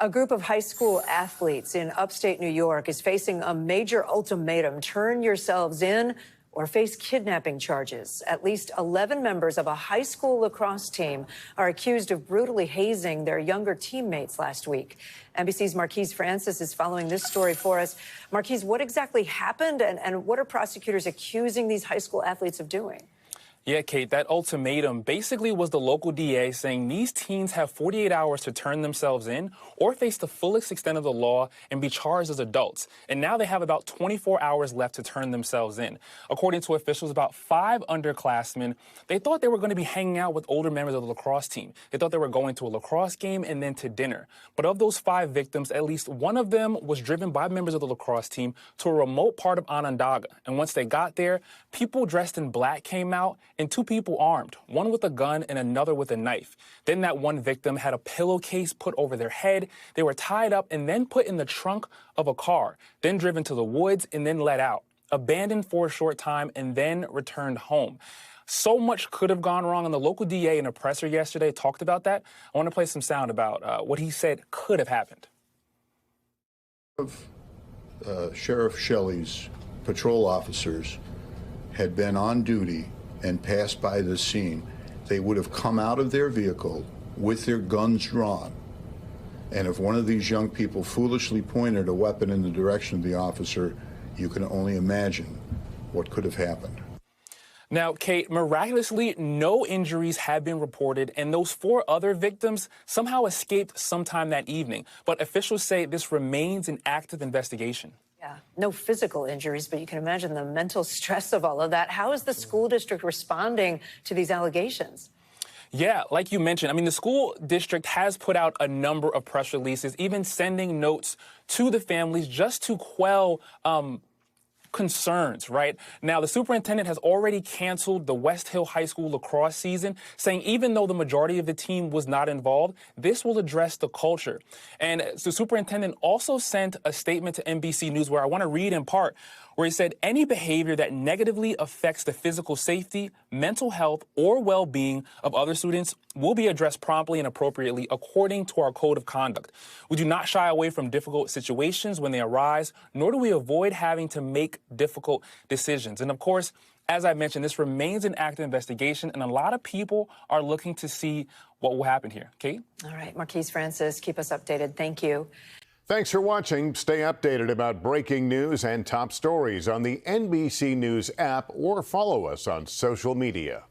A group of high school athletes in upstate New York is facing a major ultimatum. Turn yourselves in or face kidnapping charges. At least 11 members of a high school lacrosse team are accused of brutally hazing their younger teammates last week. NBC's Marquise Francis is following this story for us. Marquise, what exactly happened and what are prosecutors accusing these high school athletes of doing? Yeah, Kate, that ultimatum basically was the local DA saying these teens have 48 hours to turn themselves in or face the fullest extent of the law and be charged as adults. And now they have about 24 hours left to turn themselves in. According to officials, about 5 underclassmen, they thought they were going to be hanging out with older members of the lacrosse team. They thought they were going to a lacrosse game and then to dinner. But of those 5 victims, at least one of them was driven by members of the lacrosse team to a remote part of Onandaga. And once they got there, people dressed in black came out and 2 people armed, one with a gun and another with a knife. Then that one victim had a pillowcase put over their head. They were tied up and then put in the trunk of a car, then driven to the woods and then let out, abandoned for a short time and then returned home. So much could have gone wrong, and the local DA in a presser yesterday talked about that. I want to play some sound about what he said could have happened. Sheriff Shelley's patrol officers had been on duty and passed by the scene, they would have come out of their vehicle with their guns drawn. And if one of these young people foolishly pointed a weapon in the direction of the officer, you can only imagine what could have happened. Now, Kate, miraculously, no injuries have been reported, and those 4 other victims somehow escaped sometime that evening. But officials say this remains an active investigation. Yeah, no physical injuries, but you can imagine the mental stress of all of that. How is the school district responding to these allegations? Yeah, like you mentioned, I mean, the school district has put out a number of press releases, even sending notes to the families just to quell concerns, right? Now, the superintendent has already canceled the West Hill High School lacrosse season, saying even though the majority of the team was not involved, this will address the culture. And the superintendent also sent a statement to NBC News where I want to read in part, where he said any behavior that negatively affects the physical safety, mental health, or well-being of other students will be addressed promptly and appropriately according to our code of conduct. We do not shy away from difficult situations when they arise, nor do we avoid having to make difficult decisions. And of course, as I mentioned, this remains an active investigation, and a lot of people are looking to see what will happen here. Kate? All right, Marquise Francis, keep us updated. Thank you. Thanks for watching. Stay updated about breaking news and top stories on the NBC News app or follow us on social media.